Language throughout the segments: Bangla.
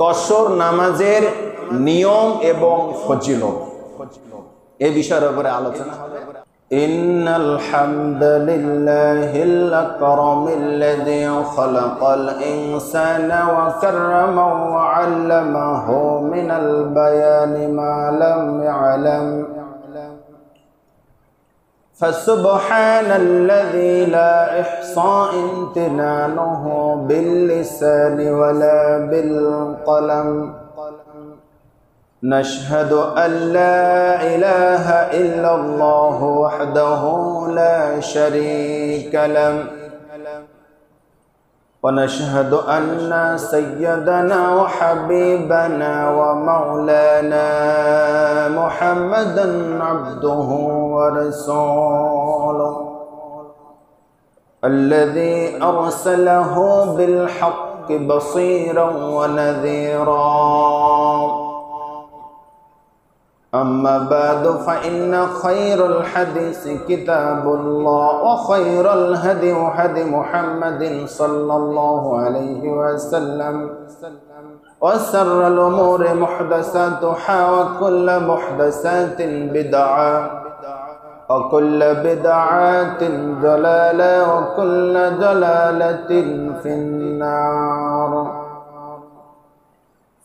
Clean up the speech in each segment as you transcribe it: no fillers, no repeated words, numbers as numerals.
কসর নামাজের নিয়ম এবং ফজিলত এই বিষয়ের উপরে আলোচনা হবে। ইন্নাল হামদালিল্লাহিল আকরামিল্লাযী খালাকাল ইনসানা ওয়া কাররামাহু ওয়া 'আল্লামাহু মিনাল বায়ানি মা লাম ইয়ালাম فسبحان الذي لا إحصاء امتنانه باللسان ولا بالقلم نشهد أن لا إله إلا الله وحده لا شريك له ونشهد أن سيدنا وحبيبنا ومولانا محمدا عبده ورسوله الذي أرسله بالحق بصيرا ونذيرا أما بعد فإن خير الحديث كتاب الله وخير الهدي هدي محمد صلى الله عليه وسلم وشر الأمور محدثاتها وكل محدثات بدعة وكل بدعة ضلالة وكل ضلالة في النار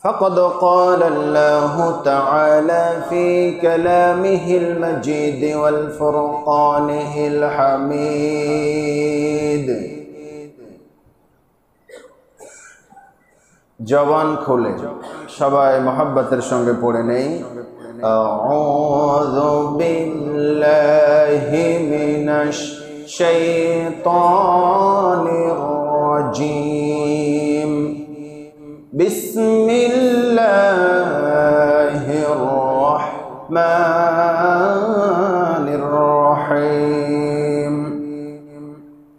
فقد قال الله تعالى في كلامه المجيد والفرقانه الحميد জবান খুলে সবাই মোহাব্বতের সঙ্গে পড়ে নেই আউযু বিল্লাহি মিনাশ শাইতানির রাজীম بسم الله الرحمن الرحيم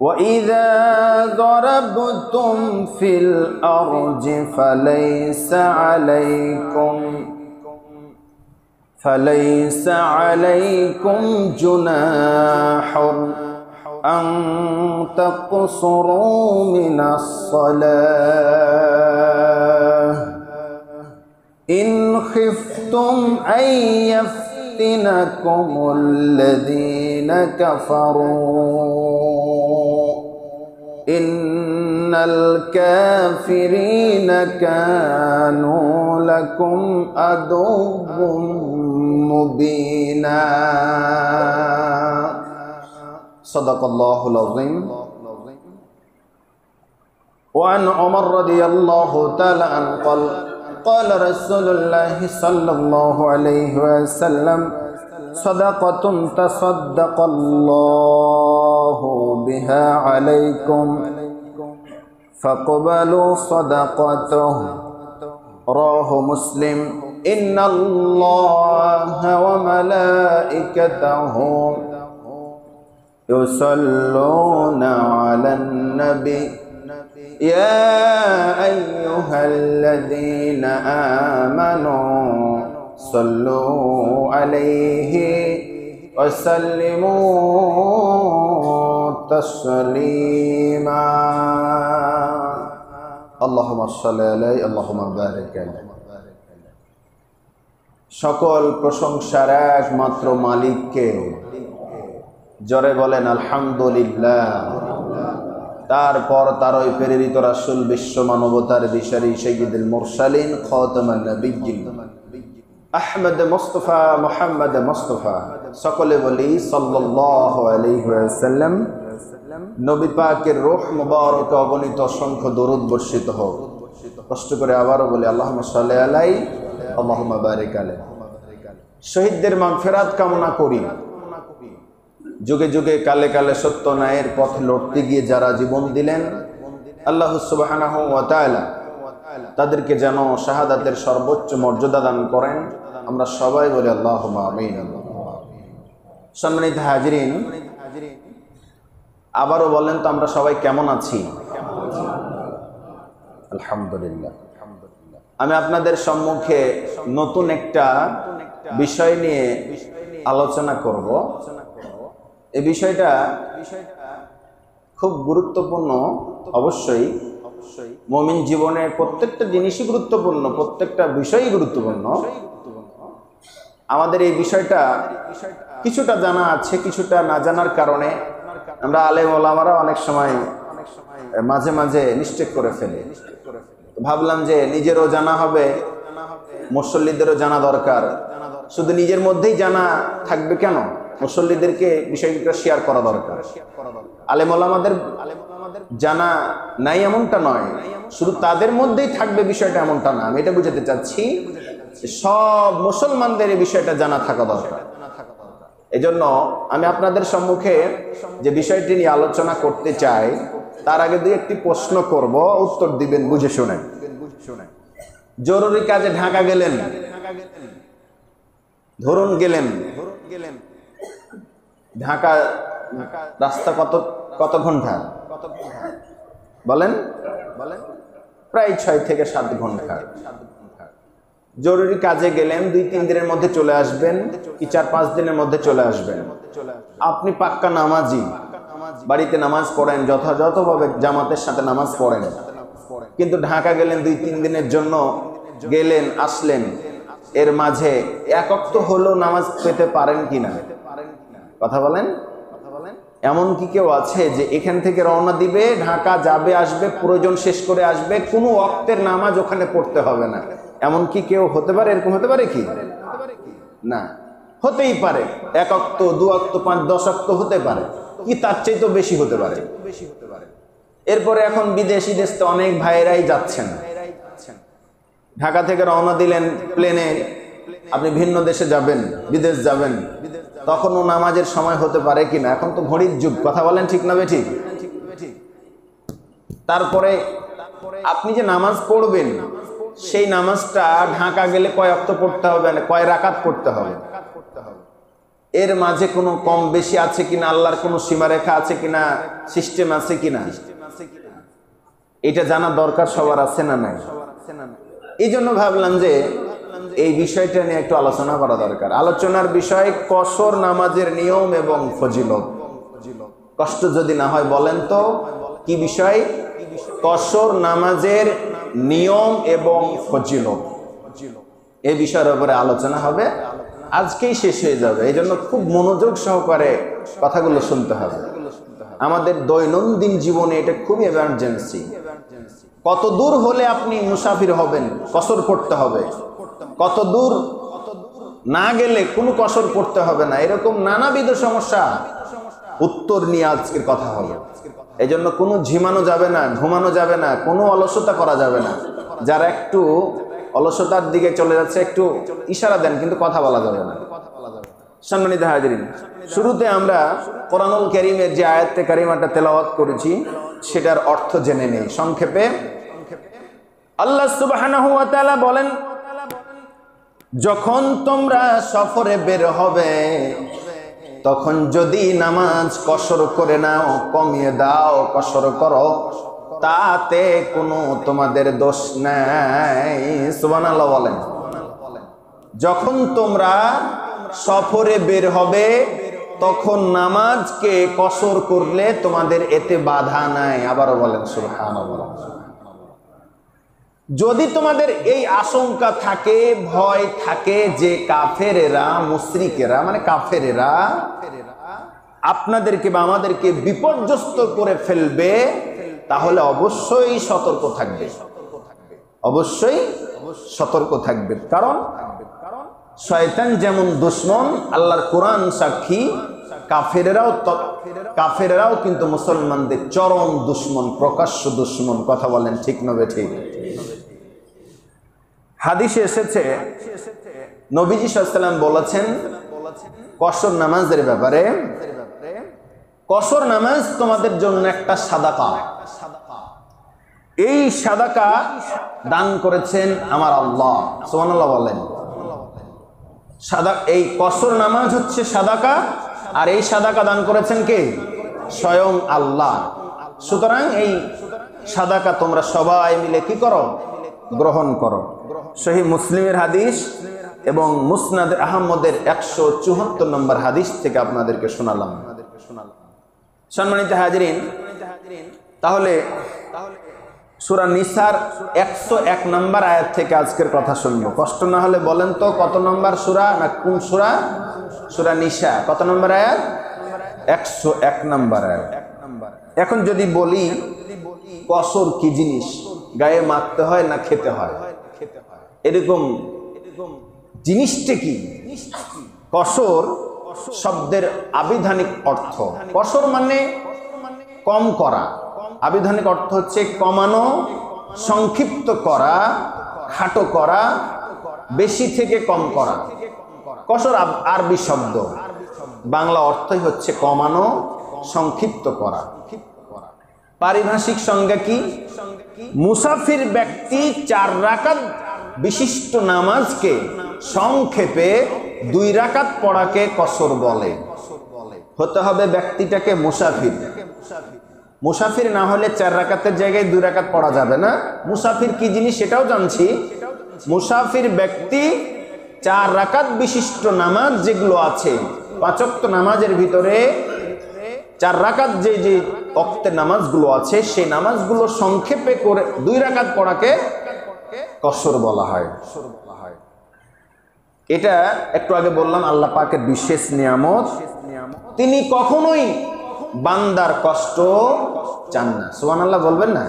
وإذا ضربتم في الأرض فليس عليكم جناح أن تقصروا من الصلاة إن خفتم أن يفتنكم الذين كفروا إن الكافرين كانوا لكم عدوا مبينا صدق الله العظيم وعن عمر رضي الله تعالى عنه قال رسول الله صلى الله عليه وسلم صدقة تصدق الله بها عليكم فاقبلوا صدقته رواه مسلم إن الله وملائكته يصلون على النبي يا أيها الذين آمنوا صلوا عليه وسلموا تسليما اللهم صل عليه اللهم بارك عليه সকল প্রশংসার একমাত্র মালিককে জোরে বলেন আলহামদুলিল্লাহ। তারপর তার ওই প্রেরিত রাসূল বিশ্ব মানবতার দিশারি সাইয়্যিদুল মুরসালিন খাতামুন নবিয়্যিন আহমদ মুস্তাফা মুহাম্মদ মুস্তাফা সকলে বলি সাল্লাল্লাহু আলাইহি ওয়াসাল্লাম। নবী পাকের রূহ মুবারক অগণিত অসংখ্য দরুদ বর্ষিত হোক। কষ্ট করে আবারও বলি আল্লাহুম্মা সাল্লি আলাইহি আল্লাহুম্মা বারিক আলাইহি। শহীদদের মাগফিরাত কামনা করি। যুগে যুগে কালে কালে সত্য ন্যায়ের পথে লড়তে গিয়ে যারা জীবন দিলেন আল্লাহ সুবহানাহু ওয়া তাআলা তাদেরকে যেন শাহাদাতের সর্বোচ্চ মর্যাদা দান করেন। আমরা সবাই বলি আল্লাহুম্মা আমিন। সম্মানিত হাজিরিন, আবারও বলেন তো আমরা সবাই কেমন আছি? আলহামদুলিল্লাহ। আমি আপনাদের সম্মুখে নতুন একটা বিষয় নিয়ে আলোচনা করব। এই বিষয়টা খুব গুরুত্বপূর্ণ অবশ্যই, মুমিন জীবনের প্রত্যেকটা জিনিসই গুরুত্বপূর্ণ, প্রত্যেকটা বিষয়ই গুরুত্বপূর্ণ। আমাদের এই বিষয়টা কিছুটা জানা আছে, কিছুটা না জানার কারণে আমরা আলেম ওলামারা অনেক সময় মাঝে মাঝে মিস্টেক করে ফেলি। ভাবলাম যে নিজেরও জানা হবে, মুসল্লিদেরও জানা দরকার। শুধু নিজের মধ্যেই জানা থাকবে কেন, মুসল্লিদেরকে বিষয়টা শেয়ার করা দরকার। আলেম ওলামাদের জানা নাই এমনটা নয়, শুধু তাদের মধ্যেই থাকবে বিষয়টা এমনটা না। আমি এটা বুঝাতে চাচ্ছি, সব মুসলমানদের এই বিষয়টা জানা থাকা দরকার। এজন্য আমি আপনাদের সম্মুখে যে বিষয়টি নিয়ে আলোচনা করতে চাই, তার আগে দুই একটি প্রশ্ন করব, উত্তর দিবেন বুঝে শুনে। জরুরি কাজে ঢাকা গেলেন, ধরুন গেলেন ঢাকা, রাস্তা কত ঘন্টা বলেন? প্রায় 6 থেকে 7 ঘন্টা। জরুরি কাজে গেলেন, 2-3 দিনের মধ্যে চলে আসবেন, কি 4-5 দিনের মধ্যে চলে আসবেন। আপনি পাক্কা নামাজি, বাড়িতে নামাজ পড়েন, যথাযথভাবে জামাতের সাথে নামাজ পড়েন, কিন্তু ঢাকা গেলেন 2-3 দিনের জন্য, গেলেন আসলেন, এর মাঝে এক ওয়াক্ত হলো নামাজ পেতে পারেন কিনা? কথা বলেন। এমন কি কেউ আছে যে এখান থেকে রওনা দিবে, ঢাকা যাবে আসবে, প্রয়োজন শেষ করে আসবে, কোনো ওয়াক্তের নামাজ ওখানে পড়তে হবে না? এমন কি কেউ হতে পারে? এরকম হতে পারে কি? না, হতেই পারে। 1 ওয়াক্ত, 2 ওয়াক্ত, 5, 10 ওয়াক্ত হতে পারে, কি তার চেয়ে তো বেশি হতে পারে। এরপরে এখন বিদেশি দেশে অনেক ভাইরাই যাচ্ছেন, ঢাকা থেকে রওনা দিলেন প্লেনে, আপনি ভিন্ন দেশে যাবেন, বিদেশ যাবেন, তখনও নামাজের সময় হতে পারে কিনা? এখন তো ঘড়ির যুগ, কথা বলেন ঠিক না বেঠিক? তারপরে আপনি যে নামাজ পড়বেন, সেই নামাজটা ঢাকা গেলে কয় ওয়াক্ত পড়তে হবে, না কয় রাকাত পড়তে হবে? এর মাঝে কোনো কম বেশি আছে কিনা, আল্লাহর কোনো সীমারেখা আছে কিনা, সিস্টেম আছে কিনা, এটা জানা দরকার সবার, আছে না নাই? এই জন্য ভাবলাম যে এই বিষয়টা নিয়ে একটু আলোচনা করা দরকার। আলোচনার বিষয় কসর নামাজের নিয়ম এবং ফজিলত। কষ্ট যদি না হয় বলেন তো কি বিষয়? কসর নামাজের নিয়ম এবং ফজিলত, এই বিষয়ের উপরে আলোচনা হবে। আজকেই শেষ হয়ে যাবে, এই জন্য খুব মনোযোগ সহকারে কথাগুলো শুনতে হবে। আমাদের দৈনন্দিন জীবনে এটা খুবই এমার্জেন্সি। কত দূর হলে আপনি মুসাফির হবেন, কসর পড়তে হবে, কত দূর না গেলে কোনো কসর পড়তে হবে না, এরকম নানাবিধ সমস্যা উত্তর নিয়ে আজকের কথা হবে। এই জন্য কোনো ঝিমানো যাবে না, ঘুমানো যাবে না, কোনো অলসতা করা যাবে না। যারা একটু অলসতার দিকে চলে যাচ্ছে একটু ইশারা দেন, কিন্তু কথা বলা যাবে না। সম্মানিত হাজিরিন, শুরুতে আমরা কোরআনুল কারীমের যে আয়াতে কারিমাটা তেলাওয়াত করেছি সেটার অর্থ জেনে নেই সংক্ষেপে। আল্লাহ সুবহানাহু ওয়া তাআলা বলেন, যখন তোমরা সফরে বের হবে তখন যদি নামাজ কসর করে নাও, কমিয়ে দাও, কসর করো, তাতে কোনো তোমাদের দোষ নাই। সুবহানাল্লাহ বলেন। যখন তোমরা সফরে বের হবে তখন নামাজকে কসর করলে তোমাদের এতে বাধা নাই। আবারও বলেন সুবহানাল্লাহ। যদি তোমাদের এই আশঙ্কা থাকে, ভয় থাকে যে কাফেরেরা, মুশরিকেরা মানে কাফেরেরা আপনাদেরকে বা আমাদেরকে বিপর্যস্ত করে ফেলবে, তাহলে অবশ্যই সতর্ক থাকবে, অবশ্যই সতর্ক থাকবে। কারণ শয়তান যেমন দুশমন, আল্লাহর কোরআন সাক্ষী, কাফেরেরাও কিন্তু মুসলমানদের চরম দুশমন, প্রকাশ্য দুশমন। কথা বলেন ঠিক না ঠিক? হাদিসে এসেছে নবীজি সাল্লাল্লাহু আলাইহি ওয়াসাল্লাম বলেছেন কসর নামাজের ব্যাপারে, কসর নামাজ তোমাদের জন্য একটা সাদাকা। এই সাদাকা দান করেছেন আমার আল্লাহ। সুবহানাল্লাহ বলেন। এই কসর নামাজ হচ্ছে সাদাকা, আর এই সাদাকা দান করেছেন কে? স্বয়ং আল্লাহ। সুতরাং এই সাদাকা তোমরা সবাই মিলে কি করো? গ্রহণ করো। সহিহ মুসলিমের হাদিস এবং মুসনাদ আহমদের 174 নম্বর হাদিস থেকে আপনাদেরকে শোনালাম। সম্মানিত হাজিরিন, তাহলে সূরা নিসার 101 নম্বর আয়াত থেকে আজকের কথা শুনবো। কষ্ট না হলে বলেন তো কত নম্বর সূরা, না কোন সূরা? সূরা নিসা কত নম্বর আয়াত? 101 নম্বর আয়াত। এখন যদি বলি কসর কি জিনিস, গায়ে মাখতে হয় না খেতে হয়, এরকম জিনিসটা কি? কসর শব্দের আবিধানিক অর্থ, কসর মানে কম করা। আবিধানিক অর্থ হচ্ছে কমানো, সংক্ষিপ্ত করা, খাটো করা, বেশি থেকে কম করা। কসর আরবি শব্দ, বাংলা অর্থই হচ্ছে কমানো, সংক্ষিপ্ত করা। পারিভাষিক সংজ্ঞা কি? মুসাফির ব্যক্তি 4 রাকাত বিশিষ্ট নামাজকে সংক্ষেপে 2 রাকাত পড়াকে কসর বলে। হতে হবে ব্যক্তিটাকে মুসাফির। মুসাফির না হলে 4 রাকাতের জায়গায় 2 রাকাত পড়া যাবে না। মুসাফির কি জিনিস সেটাও জানছি। মুসাফির ব্যক্তি 4 রাকাত বিশিষ্ট নামাজ যেগুলো আছে, 5 ওয়াক্ত নামাজের ভিতরে 4 রাকাত যে যে ওয়াক্তের নামাজগুলো আছে, সেই নামাজগুলো সংক্ষেপে করে 2 রাকাত পড়াকে কসর বলা হয়। এটা একটু আগে বললাম আল্লাহ পাকের বিশেষ নিয়ামত। তিনি কখনোই বান্দার কষ্ট চান না। সুবহানাল্লাহ বলবেন না?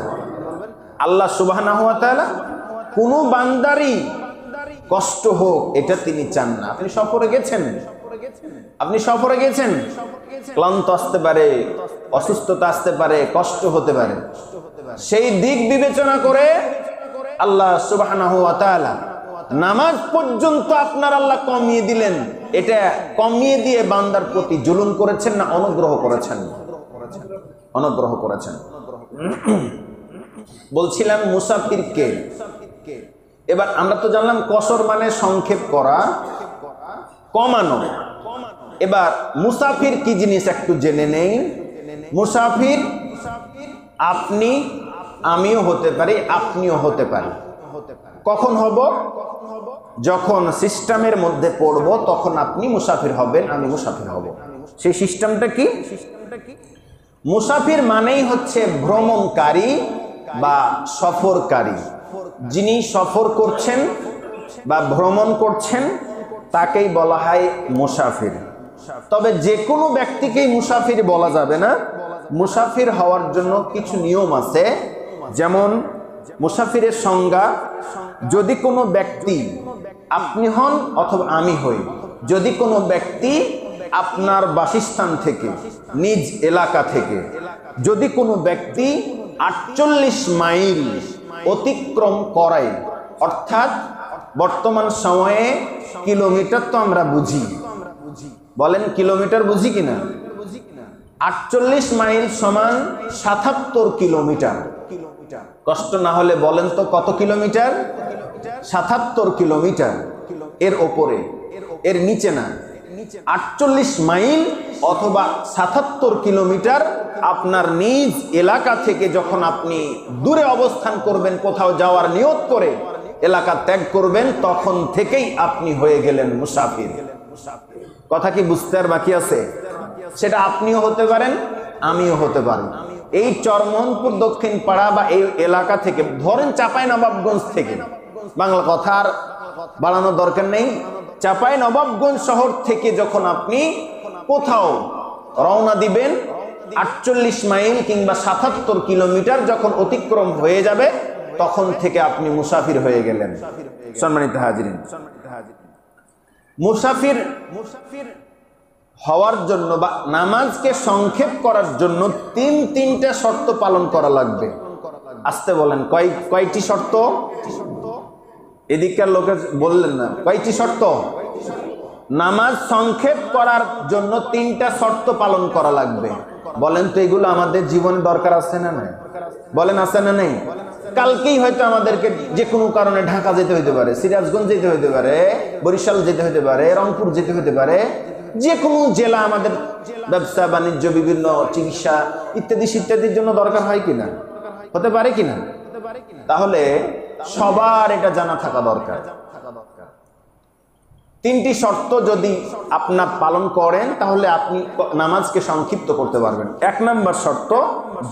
আল্লাহ সুবহানাহু ওয়া তাআলা কোন বান্দারই কষ্ট হোক এটা তিনি চান না। আপনি সফরে গেছেন, ক্লান্ত আসতে পারে, অসুস্থতা আসতে পারে, কষ্ট হতে পারে, সেই দিক বিবেচনা করে আল্লাহ সুবহানাহু ওয়া তাআলা নামাজ পর্যন্ত আপনার আল্লাহ কমিয়ে দিলেন। এটা কমিয়ে দিয়ে বান্দার প্রতি জুলুম করেছেন না অনুগ্রহ করেছেন? অনুগ্রহ করেছেন। বলছিলাম মুসাফির কে। এবার আমরা তো জানলাম কসর মানে সংক্ষেপ করা, কমানো। এবার মুসাফির কি জিনিস একটু জেনে নেই। মুসাফির আপনি, আমিও হতে পারি, আপনিও হতে পারি। কখন হব? যখন সিস্টেমের মধ্যে পড়ব তখন আপনি মুসাফির হবেন, আমি মুসাফির হব। সেই সিস্টেমটা কি? মুসাফির মানেই হচ্ছে ভ্রমণকারী বা সফরকারী। যিনি সফর করছেন বা ভ্রমণ করছেন তাকেই বলা হয় মুসাফির। তবে যে কোনো ব্যক্তিকেই মুসাফির বলা যাবে না। মুসাফির হওয়ার জন্য কিছু নিয়ম আছে। যেমন মুসাফিরের সংজ্ঞা, যদি কোনো ব্যক্তি, আপনি হন অথবা আমি হই, যদি কোনো ব্যক্তি আপনার বাসস্থান থেকে, নিজ এলাকা থেকে যদি কোনো ব্যক্তি 48 মাইল অতিক্রম করায়, অর্থাৎ বর্তমান সময়ে কিলোমিটার তো আমরা বুঝি, বলেন কিলোমিটার বুঝি কিনা? 48 মাইল সমান 77 কিলোমিটার। কষ্ট না হলে বলেন তো কত কিলোমিটার? 77 কিলোমিটার। এর ওপরে, এর নিচে না। 48 মাইল অথবা 77 কিলোমিটার আপনার নিজ এলাকা থেকে যখন আপনি দূরে অবস্থান করবেন, কোথাও যাওয়ার নিয়ত করে এলাকা ত্যাগ করবেন, তখন থেকেই আপনি হয়ে গেলেন মুসাফির। কথা কি বুঝতে আর বাকি আছে? সেটা আপনিও হতে পারেন, আমিও হতে পারি। এই চরমনপুর দক্ষিণ পাড়া বা এই এলাকা থেকে, ধরেন চাঁপাইনবাবগঞ্জ থেকে, বাংলা কথা আর বাড়ানোর দরকার নেই, চাঁপাইনবাবগঞ্জ শহর থেকে যখন আপনি কোথাও রওনা দিবেন, 48 মাইল কিংবা 77 কিলোমিটার যখন অতিক্রম হয়ে যাবে, তখন থেকে আপনি মুসাফির হয়ে গেলেন। সম্মানিত হাজিরিন, মুসাফির হওয়ার জন্য বা নামাজকে সংক্ষেপ করার জন্য তিনটা শর্ত পালন করা লাগবে। আসতে বলেন, কয়টি শর্ত? এদিককার লোকে বললেন না, কয়টি শর্ত? নামাজ সংক্ষেপ করার জন্য 3টা শর্ত পালন করা লাগবে। বলেন তো এগুলো আমাদের জীবনে দরকার আছে না নাই? বলেন আছে না নেই? কালকেই হয়তো আমাদেরকে যে কোনো কারণে ঢাকা যেতে হইতে পারে, সিরাজগঞ্জ যেতে হইতে পারে, বরিশাল যেতে হইতে পারে, রংপুর যেতে হইতে পারে, যে কোনো জেলা আমাদের ব্যবসা বাণিজ্য, বিভিন্ন চিকিৎসা ইত্যাদি ইত্যাদির জন্য দরকার হয় কিনা? হতে পারে কিনা? তাহলে সবার এটা জানা থাকা দরকার। 3টি শর্ত যদি আপনার পালন করেন তাহলে আপনি নামাজকে সংক্ষিপ্ত করতে পারবেন। 1 নম্বর শর্ত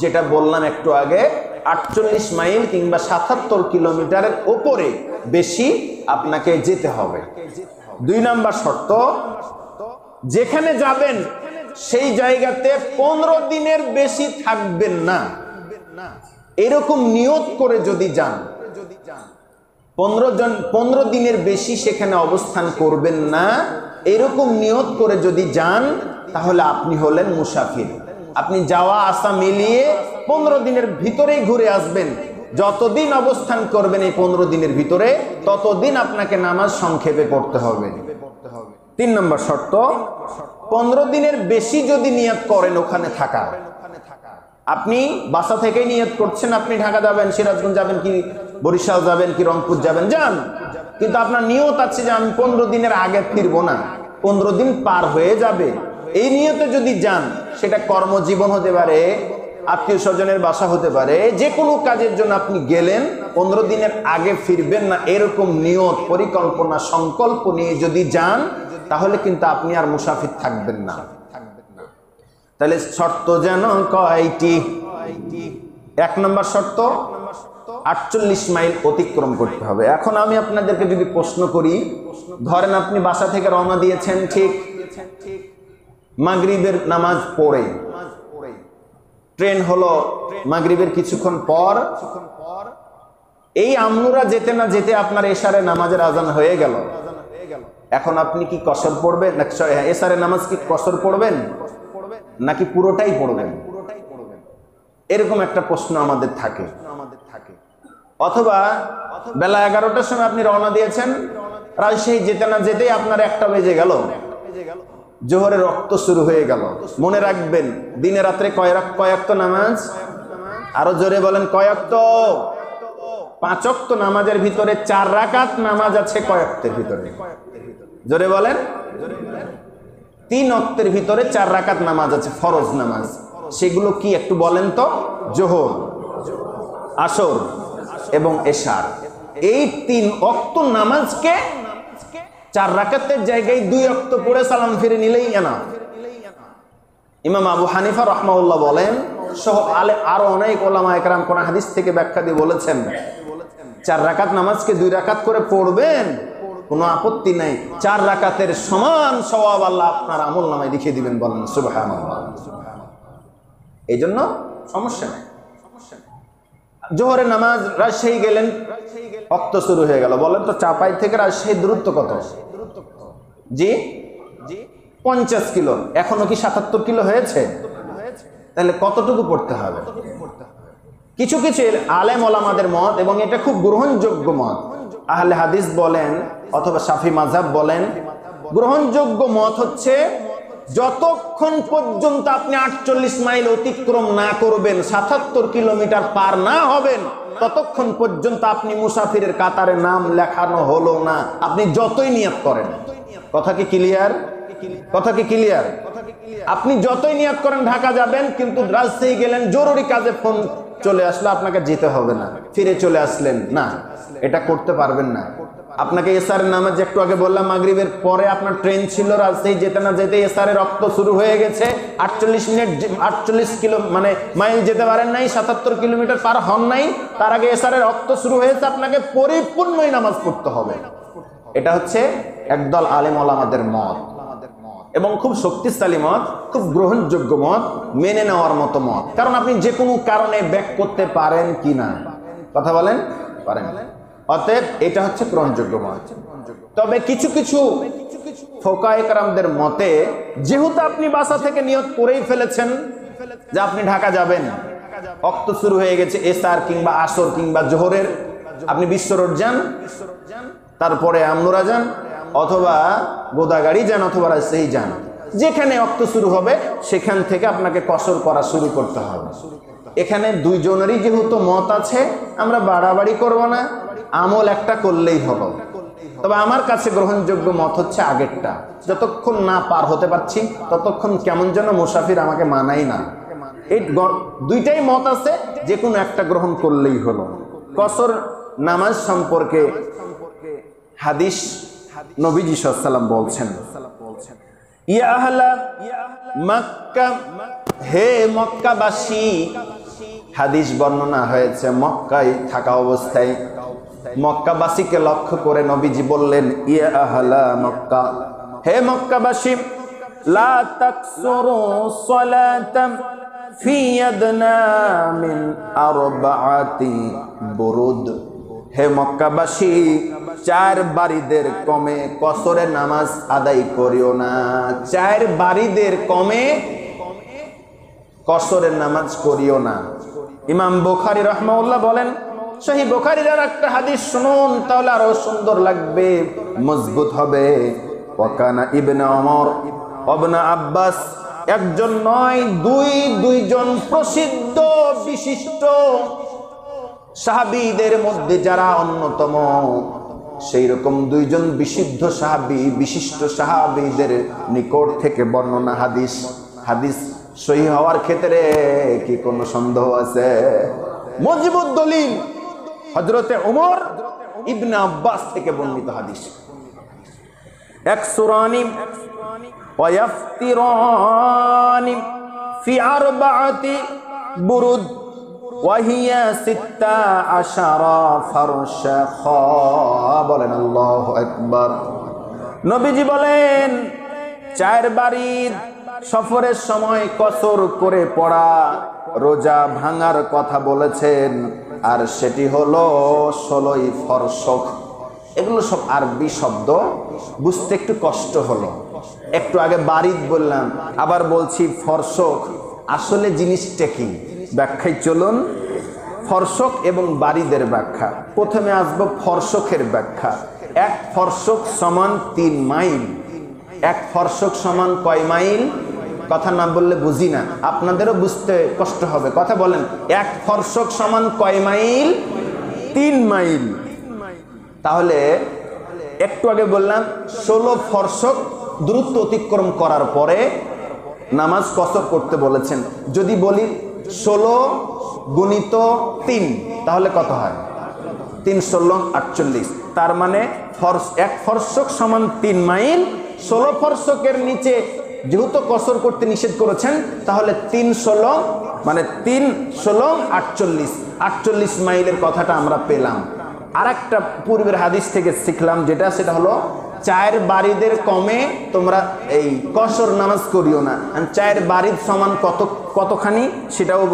যেটা বললাম একটু আগে, 48 মাইল কিংবা 77 কিলোমিটারের উপরে বেশি আপনাকে যেতে হবে। 2 নাম্বার শর্ত, যেখানে যাবেন সেই জায়গাতে 15 দিনের বেশি থাকবেন না। এরকম নিয়ত করে যদি যান, 15 দিনের বেশি সেখানে অবস্থান করবেন না, এরকম নিয়ত করে যদি যান তাহলে আপনি হলেন মুসাফির। আপনি যাওয়া আসা মিলিয়ে 15 দিনের ভিতরেই ঘুরে আসবেন। যতদিন অবস্থান করবেন এই 15 দিনের ভিতরে, ততদিন আপনাকে নামাজ সংক্ষেপে পড়তে হবে। 3 নম্বর শর্ত, 15 দিনের বেশি যদি নিয়ত করেন ওখানে থাকা, আপনি বাসা থেকেই নিয়ত করছেন আপনি ঢাকা যাবেন, সিরাজগঞ্জ যাবেন, কি বরিশাল যাবেন, কি রংপুর যাবেন, যান, কিন্তু আপনার নিয়ত আছে যে আমি 15 দিনের আগে ফিরবো না, 15 দিন পার হয়ে যাবে, এই নিয়তে যদি যান, সেটা কর্মজীবন হতে পারে, আত্মীয় স্বজনের বাসা হতে পারে, যে কোনো কাজের জন্য আপনি গেলেন, 15 দিনের আগে ফিরবেন না, এরকম নিয়ত, পরিকল্পনা, সংকল্প নিয়ে যদি যান, তাহলে কিন্তু আপনি আর মুসাফির থাকবেন না। তাহলে শর্ত যেন কয়টি? 1 নম্বর শর্ত, 48 মাইল অতিক্রম করতে হবে। এখন আমি আপনাদেরকে যদি প্রশ্ন করি, ধরেন আপনি বাসা থেকে রওনা দিয়েছেন ঠিক মাগরিবের নামাজ পড়ে, ট্রেন হলো মাগরিবের কিছুক্ষণ পর, এই আমনুরা যেতে না যেতে আপনার এশারে নামাজের আজান হয়ে গেল। এখন আপনি কি কসর পড়বেন, এশারে নামাজ কি কসর পড়বেন নাকি পুরোটাই পড়বেন? এরকম একটা প্রশ্ন আমাদের থাকে। অথবা বেলা 11টার সময় আপনি রওনা দিয়েছেন, রাজশাহী যেতে না যেতেই আপনার 1টা বেজে গেল, জোহরের রক্ত শুরু হয়ে গেল। মনে রাখবেন, দিনে রাত্রে কয়েকটা নামাজ, আরো জোরে বলেন কয়েকত? 5 ওয়াক্ত নামাজের ভিতরে 4 রাকাত নামাজ আছে কয়েকতের ভিতরে, জোরে বলেন। 3 ওয়াক্তের ভিতরে 4 রাকাত নামাজ আছে, ফরজ নামাজ। সেগুলো কি একটু বলেন তো? জোহর, আসর এবং এশার। এই 3 ওয়াক্ত নামাজকে 4 রাকাতের জায়গায় 2 ওয়াক্ত পড়ে সালাম ফিরে নিলেই না। ইমাম আবু হানিফা রাহমাহুল্লাহ বলেন, সহ আরো অনেক ওলামা একরাম কোন হাদিস থেকে ব্যাখ্যা দিয়ে বলেছেন, 4 রাকাত নামাজকে 2 রাকাত করে পড়বেন, কোনো আপত্তি নাই, 4 রাকাতের সমান সওয়াব আল্লাহ আপনার আমল নামায় লিখে দিবেন। বলেন সুবহানাল্লাহ। এই জন্য সমস্যা নেই। জোহরের নামাজ, রাজশাহী গেলেন, রক্ত শুরু হয়ে গেল, বলেন তো চাপাই থেকে রাজশাহীর দূরত্ব কত? জি 50 কিলো। এখনো কি 77 কিলো হয়েছে? তাহলে কতটুকু পড়তে হবে? কিছু কিছু আলেম ওলামাদের মত, এবং এটা খুব গ্রহণযোগ্য মত, আহলে হাদিস বলেন অথবা শাফি মাযহাব বলেন, গ্রহণযোগ্য মত হচ্ছে যতক্ষণ পর্যন্ত আপনি 48 মাইল অতিক্রম না করবেন, 77 কিলোমিটার পার না হবেন, ততক্ষণ পর্যন্ত আপনি মুসাফিরের কাতারে নাম লেখানো হলো না, আপনি যতই নিয়ত করেন। কথা কি ক্লিয়ার? কথা কি ক্লিয়ার? আপনি যতই নিয়ত করেন ঢাকা যাবেন, কিন্তু রাজশাহী গেলেন, জরুরি কাজে ফোন চলে আসলো, আপনাকে যেতে হবে না, ফিরে চলে আসলেন না, এটা করতে পারবেন না। আপনাকে এশারের নামাজ একটু আগে বললাম, মাগরিবের পরে আপনার ট্রেন ছিল, রাজশাহী যেতে না যেতে এশারের রক্ত শুরু হয়ে গেছে, 48 মিনিট 48 কিলো মানে মাইল যেতে পারেন নাই, 77 কিলোমিটার পার হন নাই, তার আগে এশারের রক্ত শুরু হয়েছে, আপনাকে পরিপূর্ণই নামাজ পড়তে হবে। এটা হচ্ছে একদল আলেম ওলামাদের মত, এবং খুব শক্তিশালী মত, খুব গ্রহণযোগ্য মত, মেনে নেওয়ার মতো মত। কারণ আপনি যে কোনো কারণে ব্যাক করতে পারেন কিনা, কথা বলেন, পারেন। অতএব এটা হচ্ছে গ্রহণযোগ্য মত। তবে কিছু কিছু ফোকায়ে কেরামদের মতে, যেহেতু আপনি বাসা থেকে নিয়ত করেই ফেলেছেন যে আপনি ঢাকা যাবেন, রক্ত শুরু হয়ে গেছে এশার কিংবা আসর কিংবা জোহরের, আপনি বিশ্ব রোড যান, তারপরে আমনুরা যান, অথবা গোদাগাড়ি যান, অথবা রাজশাহী যান, যেখানে রক্ত শুরু হবে সেখান থেকে আপনাকে কসর করা শুরু করতে হবে। এখানে দুইজনেরই যেহেতু মত আছে, আমরা বাড়াবাড়ি করব না, আমল একটা করলেই হলো। তবে আমার কাছে গ্রহণযোগ্য মত হচ্ছে আগেরটা, যতক্ষণ না পার হতে পারছি ততক্ষণ কেমন যেন মুসাফির আমাকে মানাই না। এই দুইটাই মত আছে, যে কোনো একটা গ্রহণ করলেই হলো। কসর নামাজ সম্পর্কে হাদিস নবীজি সাল্লাল্লাহু আলাইহি ওয়াসাল্লাম বলছেন, ইয়া আহলা মক্কা, হে মক্কাবাসী, হাদিস বর্ণনা হয়েছে মক্কায় থাকা অবস্থায় মক্কাবাসীকে লক্ষ্য করে নবীজি বললেন, ইয়া আহলা মক্কা, হে মক্কাবাসী, লা তাকসুরু সালাতাম ফি আদনা মিন আরবাআতি বুরুদ। হে মক্কাবাসী, 4 বারিদের কমে কসরে নামাজ আদায় করিও না। 4 বারিদের কমে কসরের নামাজ করিও না। ইমাম বুখারী রাহমাহুল্লাহ বলেন, সহিহ বুখারীর আর একটা হাদিস শুনুন, তাহলে আরো সুন্দর লাগবে, মজবুত হবে। ওয়াকানা ইবনে ওমর ইবনে আব্বাস, একজন নয় দুইজন প্রসিদ্ধ বিশিষ্ট সাহাবীদের মধ্যে যারা অন্যতম, সেই রকম 2জন বিশিষ্ট সাহাবীদের নিকট থেকে বর্ণনা হাদিস সহিহ হওয়ার ক্ষেত্রে কি কোনো সন্দেহ আছে? মজবুত দলিল হযরতে ওমর ইবনে আব্বাস থেকে বর্ণিত হাদিস। একসুরানি ওয়া ইফতিরানি ফি আরবাআতি বুরুদ ওয়া হিয়া 16 ফারশাখা। বলেন আল্লাহু আকবার। নবীজি বলেন, 4 বারিদ সফরের সময় কসর করে পড়া রোজা ভাঙার কথা বলেছেন, আর সেটি হলো 16 ফরসখ। এগুলো সব আরবি শব্দ, বুঝতে একটু কষ্ট হলো। একটু আগে বারিদ বললাম, আবার বলছি ফরসখ। আসলে জিনিসটা কি ব্যাখ্যায় চলুন। ফরসখ এবং বারিদের ব্যাখ্যা। প্রথমে আসবো ফরসখের ব্যাখ্যা। 1 ফরসখ সমান 3 মাইল। 1 ফরসখ সমান কয় মাইল? কথা না বললে বুঝি না, আপনাদেরও বুঝতে কষ্ট হবে। কথা বলেন, 1 ফরসখ সমান কয় মাইল? 3 মাইল। তাহলে একটু আগে বললাম 16 ফরসখ দূরত্ব অতিক্রম করার পরে নামাজ কসর করতে বলেছেন। যদি বলি 16 গুণিত 3, তাহলে কত হয়? 3 × 16 = 48। তার মানে 1 ফরসখ সমান 3 মাইল। 16 ফরসখের নিচে যেহেতু কসর করতে নিষেধ করেছেন, তাহলে 3 × 16 মানে 3 × 16 = 48 মাইলের কথাটা আমরা পেলাম। আর একটা পূর্বের হাদিস থেকে শিখলাম, সেটা হলো 4 বারিদের কমে তোমরা এই কসর নামাজ করিও না। 4 বারিদ সমান কতখানি সেটাও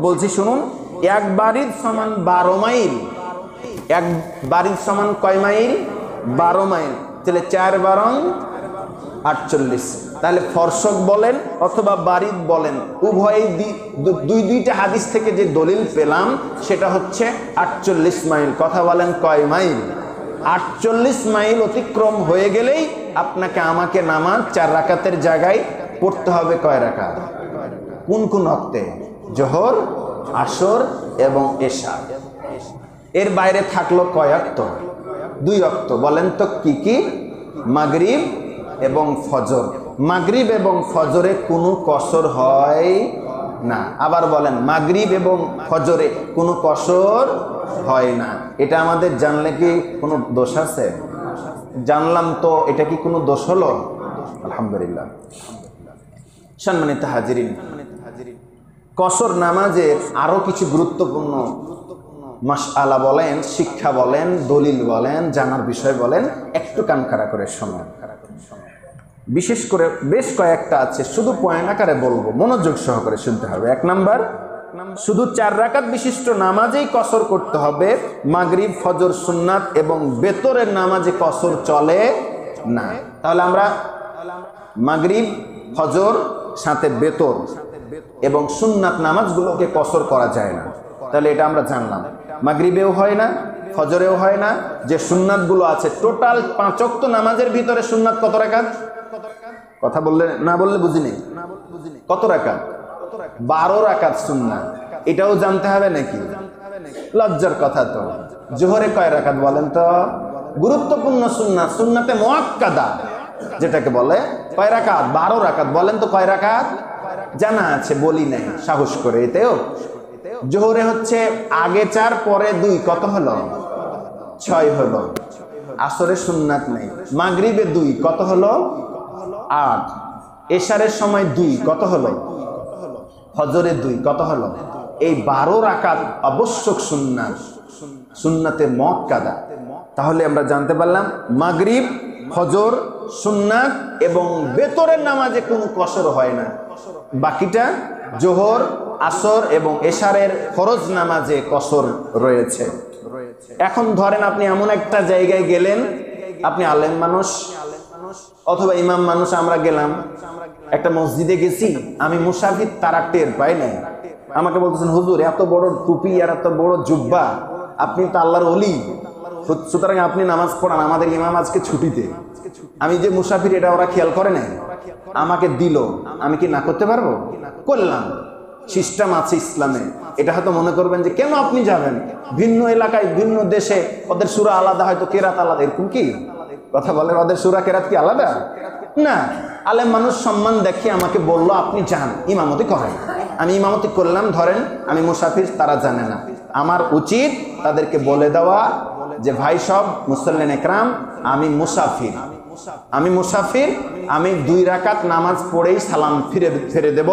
বলছি শুনুন। 1 বারিদ সমান 12 মাইল। 1 বারিদ সমান কয় মাইল? 12 মাইল। তাহলে 4 × 12 = 48। তাহলে ফরসখ বলেন অথবা বারিদ বলেন, উভয় দুইটা হাদিস থেকে যে দলিল পেলাম সেটা হচ্ছে 48 মাইল। কথা বলেন, কয় মাইল? 48 মাইল অতিক্রম হয়ে গেলেই আপনাকে আমাকে নামাজ 4 রাকাতের জায়গায় পড়তে হবে কয় রাকাত? কোন ওয়াক্তে? জোহর, আসর এবং এশা। এর বাইরে থাকলো কয় ওয়াক্ত? 2 ওয়াক্ত। বলেন তো কি কি? মাগরিব এবং ফজর। মাগরিব এবং ফজরে কোনো কসর হয় না। আবার বলেন, মাগরিব এবং ফজরে কোনো কসর হয় না। এটা আমাদের জানলে কি কোনো দোষ আছে? জানলাম তো, এটা কি কোনো দোষ হলো? আলহামদুলিল্লাহ। সম্মানিত হাজিরিন, কসর নামাজের আরো কিছু গুরুত্বপূর্ণ মাসআলা বলেন, শিক্ষা বলেন, দলিল বলেন, জানার বিষয় বলেন, একটু কান খাড়া করে শুনুন। বিশেষ করে বেশ কয়েকটা আছে, শুধু পয়েন্ট আকারে বলবো, মনোযোগ সহকারে শুনতে হবে। 1 নাম্বার, শুধু 4 রাকাত বিশিষ্ট নামাজেই কসর করতে হবে। মাগরিব, ফজর, সুন্নাত এবং বেতরের নামাজে কসর চলে না। তাহলে আমরা মাগরিব, ফজর সাথে বেতর এবং সুন্নাত নামাজগুলোকে কসর করা যায় না। তাহলে এটা আমরা জানলাম। মাগরিবেও হয় না, ফজরেও হয় না। যে সুন্নাতগুলো আছে, টোটাল 5 ওয়াক্ত নামাজের ভিতরে সুন্নাত কত রাকাত? কথা বললে না বললে বুঝি নেই। কত রাকাত? 12 রাকাত সুন্নাত। এটাও জানতে হবে নাকি? লজ্জার কথা তো। জোহরে কয় রাকাত বলেন তো? গুরুত্বপূর্ণ সুন্নাত, সুন্নাতে মুআক্কাদা যেটাকে বলে, কয় রাকাত? 12 রাকাত। বলেন তো কয় রাকাত? জানা আছে, বলি নাই সাহস করে। এতেও জোহরে হচ্ছে আগে 4 পরে 2, কত হলো? 6 হলো। আসরে সুন্নাত নেই। মাগরিবে 2, কত হলো? 8। এশারের সময় 2, কত হলো? ফজরে 2, কত হলো? এই 12 রাকাত আবশ্যক সুন্নাত, সুন্নাতে মুআক্কাদা। তাহলে আমরা জানতে পারলাম মাগরিব, ফজর সুন্নাত এবং বেতরের নামাজে কোনো কসর হয় না, বাকিটা জোহর, আসর এবং এশারের ফরজ নামাজে কসর রয়েছে। এখন ধরেন আপনি এমন একটা জায়গায় গেলেন, আপনি আলেম মানুষ অথবা ইমাম মানুষ, আমরা গেলাম একটা মসজিদে গেছি, আমি মুসাফির তারা টের পাই নাই, আমাকে বলতেছেন হুজুর এত বড় টুপি আর এত বড় জুব্বা, আপনি তো আল্লাহর ওলি, সুতরাং আপনি নামাজ পড়ান, আমাদের ইমাম আজকে ছুটিতে। আমি যে মুসাফির এটা ওরা খেয়াল করে নাই, আমাকে দিল, আমি কি না করতে পারবো? করলাম। সিস্টেম আছে ইসলামে। এটা হয়তো মনে করবেন যে কেন আপনি যাবেন, ভিন্ন এলাকায় ভিন্ন দেশে ওদের সূরা আলাদা, হয়তো কেরাত আলাদা, এরকম কি কথা বলে? ওদের সূরা কেরাত কি আলাদা? না, আলেম মানুষ সম্মান দেখে আমাকে বললো আপনি যান ইমামতি করেন, আমি ইমামতি করলাম। ধরেন আমি মুসাফির, তারা জানে না, আমার উচিত তাদেরকে বলে দেওয়া যে ভাই সব মুসল্লিন একরাম, আমি মুসাফির, আমি 2 রাকাত নামাজ পড়েই সালাম ফিরে দেব,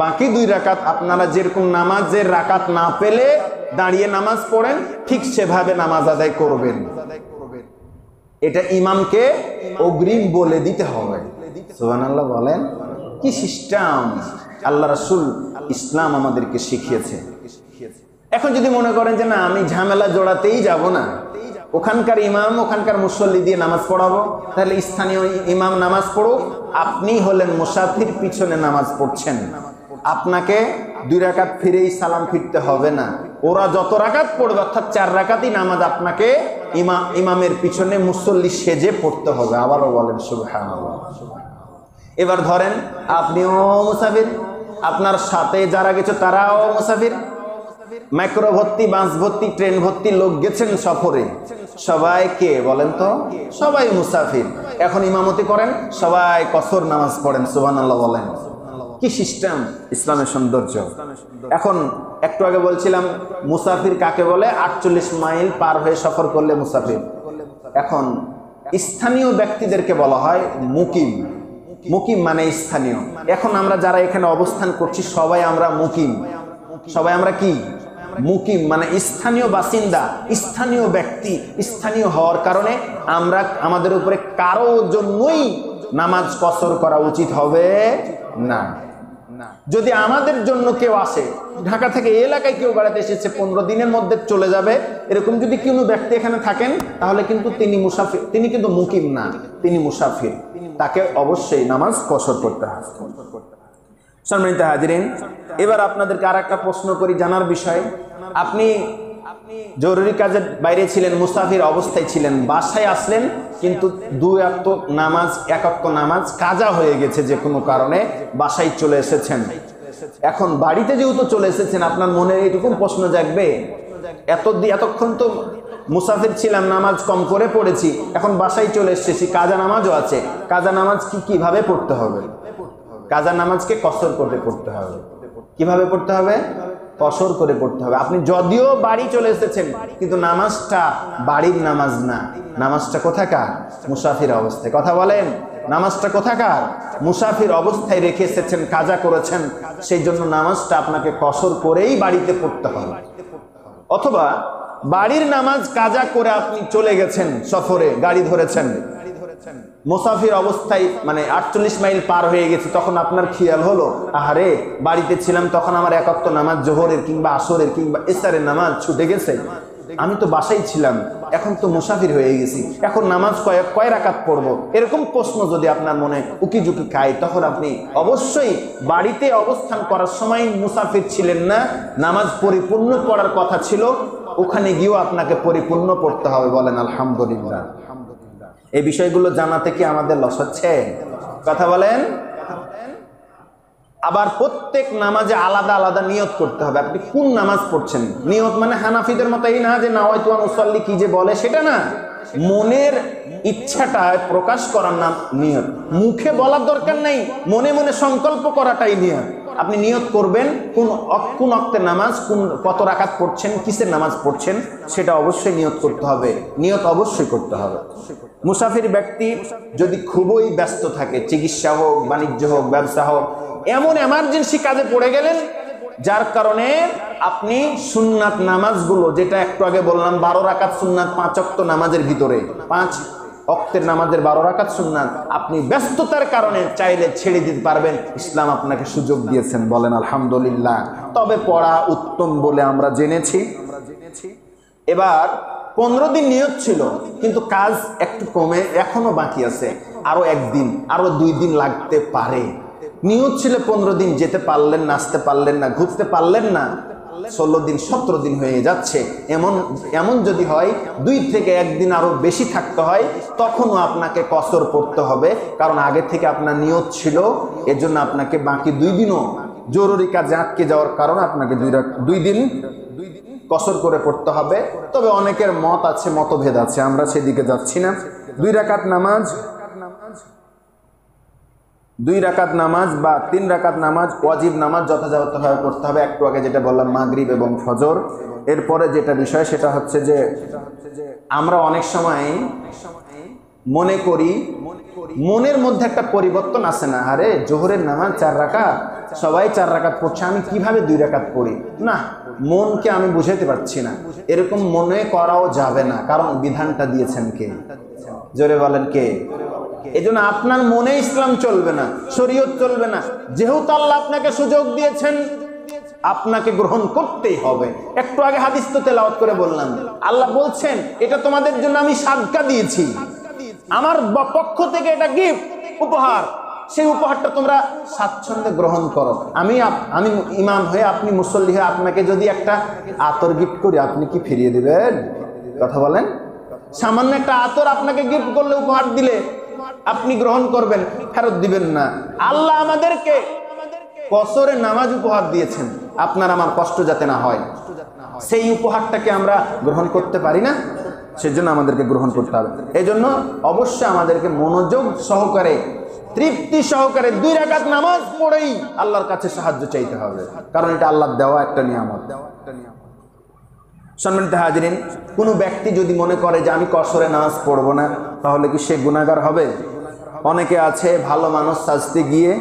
বাকি 2 রাকাত আপনারা যেরকম নামাজের রাকাত না পেলে দাঁড়িয়ে নামাজ পড়েন, ঠিক সেভাবে নামাজ আদায় করবেন। এটা ইমামকে অগ্রিম বলে দিতে হবে। সুবহানাল্লাহ বলেন, কি সিস্টেম আল্লাহ রাসূল ইসলাম আমাদেরকে শিখিয়েছে। এখন যদি মনে করেন যে না আমি ঝামেলা জোড়াতেই যাব না, ওখানকার ইমাম ওখানকার মুসল্লি দিয়ে নামাজ পড়াবো, তাহলে স্থানীয় ইমাম নামাজ পড়ুক, আপনি হলেন মুসাফির, পিছনে নামাজ পড়ছেন, আপনাকে 2 রাকাত ফিরেই সালাম ফিরতে হবে না। ওরা যত রাকাত পড়বে অর্থাৎ 4 রাকাতই নামাজ আপনাকে ইমামের পিছনে মুসল্লি সেজে পড়তে হবে। আবারও বলেন সুবহানাল্লাহ। এবার ধরেন আপনিও মুসাফির, আপনার সাথে যারা গেছে তারাও মুসাফির, মাইক্রো ভর্তি, বাস ভর্তি, ট্রেন ভর্তি লোক গেছেন সফরে, সবাই কে বলেন তো? সবাই মুসাফির। এখন ইমামতি করেন, সবাই কসর নামাজ পড়েন। সুবহানাল্লাহ বলেন, কি সিস্টেম ইসলামের সৌন্দর্য। এখন একটু আগে বলছিলাম মুসাফির কাকে বলে, 48 মাইল পার হয়ে সফর করলে মুসাফির। এখন স্থানীয় ব্যক্তিদেরকে বলা হয় মুকিম। মুকিম মানে স্থানীয়। এখন আমরা যারা এখানে অবস্থান করছি সবাই আমরা মুকিম, সবাই আমরা কি? মুকিম মানে স্থানীয় বাসিন্দা, স্থানীয় ব্যক্তি। স্থানীয় হওয়ার কারণে আমরা আমাদের উপরে কারো জন্যই নামাজ কসর করা উচিত হবে না। যদি আমাদের জন্য কেউ আসে, ঢাকা থেকে এই এলাকায় কেউ বেড়াতে এসেছে, 15 দিনের মধ্যে চলে যাবে, এরকম যদি কোনো ব্যক্তি এখানে থাকেন, তাহলে কিন্তু তিনি মুসাফির, তিনি কিন্তু মুকিম না, তিনি মুসাফির, তাকে অবশ্যই নামাজ কসর করতে হবে। সম্মানিত হাজিরিন, এবার আপনাদেরকে আর একটা প্রশ্ন করি জানার বিষয়। আপনি জরুরি কাজের বাইরে ছিলেন, মুসাফির অবস্থায় ছিলেন, বাসায় আসলেন, কিন্তু 2 ওয়াক্ত নামাজ, 1 ওয়াক্ত নামাজ কাজা হয়ে গেছে যে কোনো কারণে, বাসায় চলে এসেছেন। এখন বাড়িতে যেহেতু চলে এসেছেন, আপনার মনে এইটুকু প্রশ্ন জাগবে, এতক্ষণ তো মুসাফির ছিলাম, নামাজ কম করে পড়েছি, এখন বাসায় চলে এসেছি, কাজা নামাজও আছে, কাজা নামাজ কিভাবে পড়তে হবে? কাজা নামাজকে কসর করে পড়তে হবে। কিভাবে পড়তে হবে? কসর করে পড়তে হবে। আপনি যদিও বাড়ি চলে এসেছেন, কিন্তু নামাজটা বাড়ির নামাজ না, নামাজটা কোথাকার? মুসাফির অবস্থায়। কথা বলেন, নামাজটা কোথাকার? মুসাফির অবস্থায় রেখে এসেছেন, কাজা করেছেন, সেই জন্য নামাজটা আপনাকে কসর করেই বাড়িতে পড়তে হবে। অথবা বাড়ির নামাজ কাজা করে আপনি চলে গেছেন সফরে, গাড়ি ধরেছেন, মুসাফির অবস্থায় মানে 48 মাইল পার হয়ে গেছে, তখন আপনার খেয়াল হলো আহারে বাড়িতে ছিলাম, তখন আমার 1 ওয়াক্ত নামাজ জোহরের কিংবা আসরের কিংবা ইশারের নামাজ ছুটে গেছে, আমি তো বাসায় ছিলাম, এখন তো মুসাফির হয়ে গেছি, এখন নামাজ কয় রাকাত পড়বো, এরকম প্রশ্ন যদি আপনার মনে উকিঝুঁকি খায়, তখন আপনি অবশ্যই বাড়িতে অবস্থান করার সময় মুসাফির ছিলেন না, নামাজ পরিপূর্ণ পড়ার কথা ছিল, ওখানে গিয়েও আপনাকে পরিপূর্ণ পড়তে হবে। বলেন আলহামদুলিল্লাহ। এই বিষয়গুলো জানাতে কি আমাদের লস হচ্ছে? কথা বলেন। আবার প্রত্যেক নামাজে আলাদা আলাদা নিয়ত করতে হবে। আপনি কোন নামাজ পড়ছেন, নিয়ত মানে হানাফিদের মতো এই না যে নাওয়াইতু আন উসাল্লি কি যে বলে সেটা না, মনের ইচ্ছাটা প্রকাশ করার নাম নিয়ত। মুখে বলার দরকার নাই, মনে মনে সংকল্প করাটাই নিয়ত। আপনি নিয়ত করবেন কোন ওয়াক্তের নামাজ, কত রাকাত পড়ছেন, কিসের নামাজ পড়ছেন, সেটা অবশ্যই নিয়ত করতে হবে, নিয়ত অবশ্যই করতে হবে। মুসাফির ব্যক্তি যদি খুবই ব্যস্ত থাকে, চিকিৎসা হোক, বাণিজ্য হোক, ব্যবসা হোক, এমন এমার্জেন্সি কাজে পড়ে গেলেন, যার কারণে আপনি সুন্নাত নামাজগুলো, যেটা একটু আগে বললাম 12 রাকাত সুন্নাত 5 ওয়াক্ত নামাজের ভিতরে, 5 ওয়াক্তের নামাজের 12 রাকাত সুন্নাত আপনি ব্যস্ততার কারণে চাইলে ছেড়ে দিতে পারবেন। ইসলাম আপনাকে সুযোগ দিয়েছেন, বলেন আলহামদুলিল্লাহ। তবে পড়া উত্তম বলে আমরা জেনেছি। এবার 15 দিন নিয়ত ছিল, কিন্তু কাজ একটু কমে এখনো বাকি আছে, আরো একদিন আরো 2 দিন লাগতে পারে। নিয়ত ছিল 15 দিন, যেতে পারলেন না, আসতে পারলেন না, ঘুরতে পারলেন না, 16 দিন 17 দিন হয়ে যাচ্ছে। এমন যদি হয় 2 থেকে 1 দিন আরো বেশি থাকতে হয়, তখনও আপনাকে কসর পড়তে হবে, কারণ আগে থেকে আপনার নিয়ত ছিল। এজন্য আপনাকে বাকি 2 দিনও জরুরি কাজে আটকে যাওয়ার কারণে আপনাকে 2 দিন কসর করে পড়তে হবে। তবে অনেকের মত আছে, মতভেদ আছে, আমরা সেদিকে যাচ্ছি না। 2 রাকাত নামাজ, 2 রাকাত নামাজ বা 3 রাকাত নামাজ, ওয়াজিব নামাজ যথাযথভাবে পড়তে হবে। একটু আগে যেটা বললাম মাগরিব এবং ফজর। এরপরে যেটা বিষয় সেটা হচ্ছে যে আমরা অনেক সময় মনে করি, মনের মধ্যে একটা পরিবর্তন আসে না, আরে জোহরের নামাজ 4 রাকাত, সবাই 4 রাকাত পড়ছে, আমি কিভাবে 2 রাকাত পড়ি? না, মনকে আমি বুঝাইতে পারছি না, এরকম মনে করাও যাবে না, কারণ বিধানটা দিয়েছেন কে? জোরে বলেন কে? এজন্য আপনার মনে ইসলাম চলবে না, শরীয়ত চলবে না। যেহেতু আল্লাহ আপনাকে সুযোগ দিয়েছেন, আপনাকে গ্রহণ করতেই হবে। একটু আগে হাদিস তো তেলাওয়াত করে বললাম, আল্লাহ বলছেন এটা তোমাদের জন্য আমি সাদকা দিয়েছি, আমার পক্ষ থেকে এটা গিফট, উপহার। সেই উপহারটা তোমরা স্বাচ্ছন্দ্যে গ্রহণ করো। আমি ইমাম হয়ে, আপনি মুসল্লি হয়ে আপনাকে যদি একটা আতর গিফট করি, আপনি কি ফিরিয়ে দিবেন? কথা বলেন। সামান্য একটা আতর আপনাকে গিফট করলে, উপহার দিলে আপনি গ্রহণ করবেন, ফেরত দিবেন না। আল্লাহ আমাদেরকে কসরে নামাজ উপহার দিয়েছেন, আপনার আমার কষ্ট যাতে না হয়, সেই উপহারটাকে আমরা গ্রহণ করতে পারি না, সেজন্য আমাদেরকে গ্রহণ করতে হবে। এই জন্য অবশ্যই আমাদেরকে মনোযোগ সহকারে, তৃপ্তি সহকারে 2 রাকাত নামাজ পড়েই আল্লাহর কাছে সাহায্য চাইতে হবে, কারণ এটা আল্লাহর দেওয়া একটা নিয়ামত। সম্মানিত হাজিরিন, কোনো ব্যক্তি যদি মনে করে যে আমি কসরে নামাজ পড়বো না, তাহলে কি সে গুনাহগার হবে? অনেকে আছে ভালো মানুষ সাজতে গিয়ে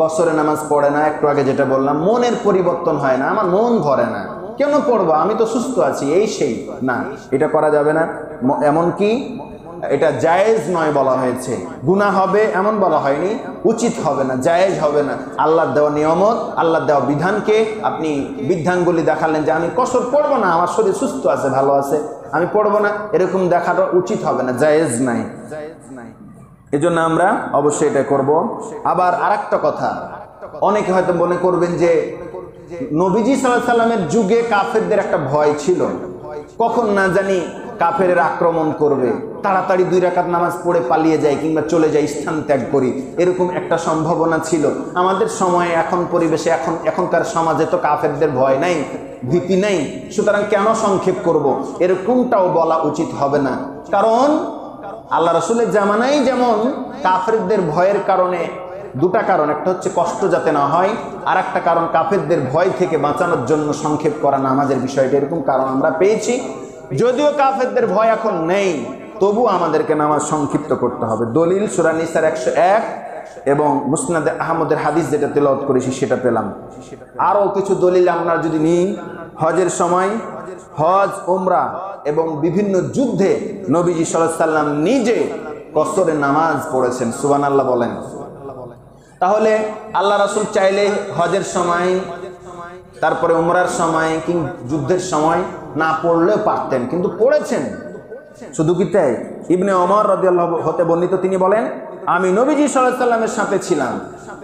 কসরে নামাজ পড়ে না। একটু আগে যেটা বললাম, মনের পরিবর্তন হয় না, আমার মন ভরে না, কেন পড়বো, আমি তো সুস্থ আছি, এই সেই না, এটা করা যাবে না। এমনকি এটা জায়েজ নয় বলা হয়েছে, গুনাহ হবে এমন বলা হয়নি, উচিত হবে না, জায়েজ হবে না। আল্লাহর দেওয়া নিয়ামত, আল্লাহর দেওয়া বিধানকে আপনি বিধানগুলি দেখালেন যে আমি কসর পড়বো না, আমার শরীর সুস্থ আছে, ভালো আছে, আমি পড়বো না, এরকম দেখাটা উচিত হবে না, জায়েজ নাই। এজন্য আমরা অবশ্যই এটা করব। আবার আরেকটা কথা, অনেকে হয়তো মনে করবেন যে নবীজি সাল্লাল্লাহু আলাইহি সাল্লামের যুগে কাফেরদের একটা ভয় ছিল, কখন না জানি কাফেরের আক্রমণ করবে, তাড়াতাড়ি 2 রাকাত নামাজ পড়ে পালিয়ে যায় কিংবা চলে যায়, স্থান ত্যাগ করি, এরকম একটা সম্ভাবনা ছিল। আমাদের সময়ে, এখন পরিবেশে, এখনকার সমাজে তো কাফেরদের ভয় নাই, ভীতি নাই, সুতরাং কেন সংক্ষেপ করব, এরকমটাও বলা উচিত হবে না। কারণ আল্লাহ রাসূলের জামানায় যেমন কাফেরদের ভয়ের কারণে 2টা কারণ, একটা হচ্ছে কষ্ট যাতে না হয়, আর একটা কারণ কাফেরদের ভয় থেকে বাঁচানোর জন্য সংক্ষেপ করা নামাজের বিষয়টা, এরকম কারণ আমরা পেয়েছি। যদিও কাফেরদের ভয় এখন নেই, তবু আমাদেরকে নামাজ সংক্ষিপ্ত করতে হবে। দলিল সূরা নিসার 101 এবং মুসনাদে আহমদের হাদিস যেটা তেলাওয়াত করেছি সেটা পেলাম। আরও কিছু দলিল আমরা যদি নিই, হজের সময়, হজ, উমরা এবং বিভিন্ন যুদ্ধে নবীজি সাল্লাল্লাহু আলাইহি সাল্লাম নিজে কসরে নামাজ পড়েছেন, সুবহানাল্লাহ বলেন। তাহলে আল্লাহ রাসূল চাইলে হজের সময়, তারপরে উমরার সময় কিংবা যুদ্ধের সময় না পড়লেও পারতেন, কিন্তু পড়েছেন। শুধু কি তাই? ইবনে ওমর রাদিয়াল্লাহু হতে বর্ণিত, তিনি বলেন আমি নবীজি সাল্লাল্লাহু আলাইহি সাল্লামের সাথে ছিলাম।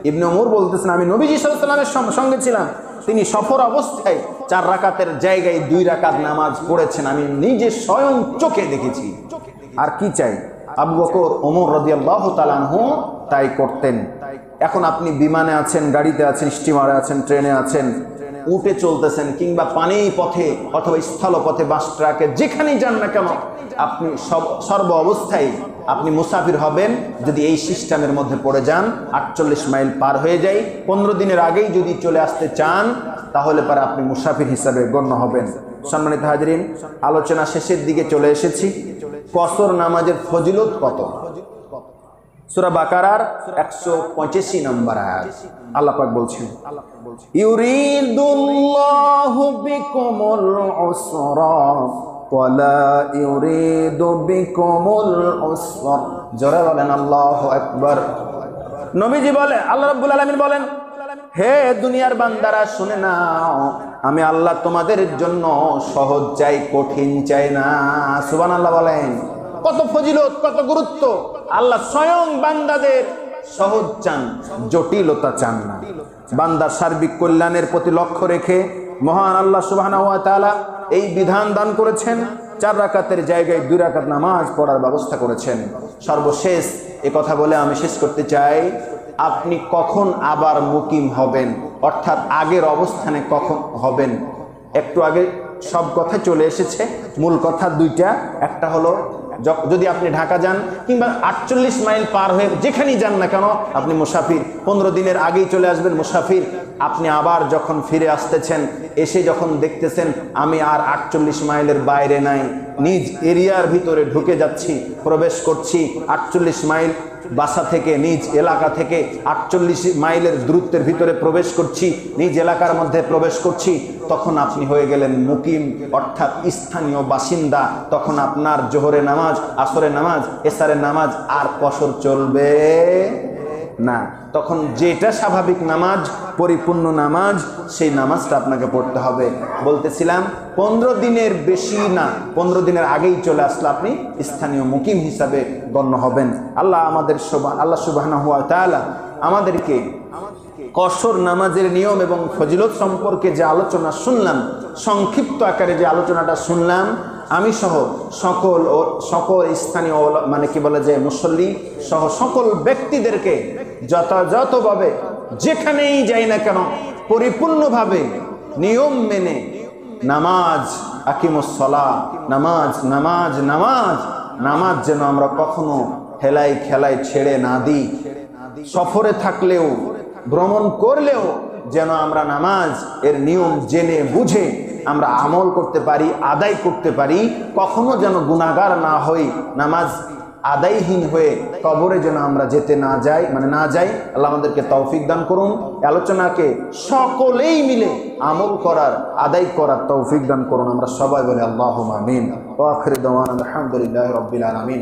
ইবনে ওমর বলতেছেন আমি নবীজি সাল্লাল্লাহু আলাইহি সাল্লামের সঙ্গে ছিলাম, তিনি সফর অবস্থায় 4 রাকাতের জায়গায় 2 রাকাত নামাজ পড়েছেন, আমি নিজে স্বয়ং চোখে দেখেছি। আর কি চাই? আবু বকর, ওমর রাদিয়াল্লাহু তাআলা আনহু তাই করতেন। এখন আপনি বিমানে আছেন, গাড়িতে আছেন, স্টিমারে আছেন, ট্রেনে আছেন, উঠে চলতেছেন কিংবা পানি পথে অথবা স্থলপথে, বাস ট্রাকে, যেখানেই যান না কেন, আপনি সর্ব অবস্থায় আপনি মুসাফির হবেন যদি এই সিস্টেমের মধ্যে পড়ে যান। 48 মাইল পার হয়ে যায়, 15 দিনের আগেই যদি চলে আসতে চান, তাহলে পরে আপনি মুসাফির হিসাবে গণ্য হবেন। সম্মানিত হাজিরিন, আলোচনা শেষের দিকে চলে এসেছি। কসর নামাজের ফজিলত কত? সূরা বাকারার 185 নম্বর আয়াত। আল্লাহ পাক বলছেন, ইউরিদুল্লাহু বিকুমুল উসরা ওয়ালা ইউরিদু বিকুমুল উসরা। জোরে বলেন আল্লাহু আকবার। নবীজি বলে, আল্লাহ রাব্বুল আলামিন বলেন, হে দুনিয়ার বান্দারা শুনে নাও, আমি আল্লাহ তোমাদের জন্য সহজ চাই, কঠিন চাই না। সুবহানাল্লাহ বলেন। কত ফজিলত, কত গুরুত্ব। আল্লাহ স্বয়ং বান্দাদের সহজ চান, জটিলতা চান না। বান্দার সার্বিক কল্যাণের প্রতি লক্ষ্য রেখে মহান আল্লাহ সুবহানাহু ওয়া তাআলা এই বিধান দান করেছেন। 4 রাকাতের জায়গায় 2 রাকাত নামাজ পড়ার ব্যবস্থা করেছেন। সর্বশেষ এ কথা বলে আমি শেষ করতে চাই, আপনি কখন আবার মুকিম হবেন, অর্থাৎ আগের অবস্থানে কখন হবেন। একটু আগে সব কথা চলে এসেছে, মূল কথা 2টা। একটা হলো, যদি আপনি ঢাকা যান কিংবা 48 মাইল পার হয়ে যেখানেই যান না কেন, আপনি মুসাফির। 15 দিনের আগেই চলে আসবেন মুসাফির। আপনি আবার যখন ফিরে আসতেছেন, এসে যখন দেখতেছেন আমি আর 48 মাইলের বাইরে নাই, নিজ এরিয়ার ভিতরে ঢুকে যাচ্ছি, প্রবেশ করছি। 48 মাইল বাসা থেকে, নিজ এলাকা থেকে 48 মাইলের দূরত্বের ভিতরে প্রবেশ করছি, নিজ এলাকার মধ্যে প্রবেশ করছি, তখন আপনি হয়ে গেলেন মুকিম, অর্থাৎ স্থানীয় বাসিন্দা। তখন আপনার জোহরে নামাজ, আসরে নামাজ, এশারের নামাজ আর কসর চলবে না। তখন যেটা স্বাভাবিক নামাজ, পরিপূর্ণ নামাজ, সেই নামাজটা আপনাকে পড়তে হবে। বলতেছিলাম 15 দিনের বেশি না, 15 দিনের আগেই চলে আসলে আপনি স্থানীয় মুকিম হিসাবে গণ্য হবেন। আল্লাহ সুবহানাহু ওয়া তাআলা আমাদেরকে কসর নামাজের নিয়ম এবং ফজিলত সম্পর্কে যে আলোচনা শুনলাম, সংক্ষিপ্ত আকারে যে আলোচনাটা শুনলাম, আমি সহ সকল স্থানীয় মানে কি বলে যে মুসল্লি সহ সকল ব্যক্তিদেরকে যথাযথভাবে যেখানেই যাই না কেন পরিপূর্ণভাবে নিয়ম মেনে নামাজ, আকিমুস সালাহ, নামাজ নামাজ নামাজ নামাজ যেন আমরা কখনো হেলাই খেলায় ছেড়ে না দিই। সফরে থাকলেও, ভ্রমণ করলেও যেন আমরা নামাজ এর নিয়ম জেনে বুঝে আমরা আমল করতে পারি, আদায় করতে পারি। কখনো যেন গুনাহগার না হই, নামাজ আদায়হীন হয়ে কবরে যেন আমরা যেতে না যাই, আল্লাহ আমাদেরকে তৌফিক দান করুন। আলোচনাকে সকলেই মিলে আমল করার, আদায় করার তৌফিক দান করুন। আমরা সবাই বলি আল্লাহুম্মা আমিন। ওয়া আখিরু দাওয়ানা আলহামদুলিল্লাহি রাব্বিল আলামিন।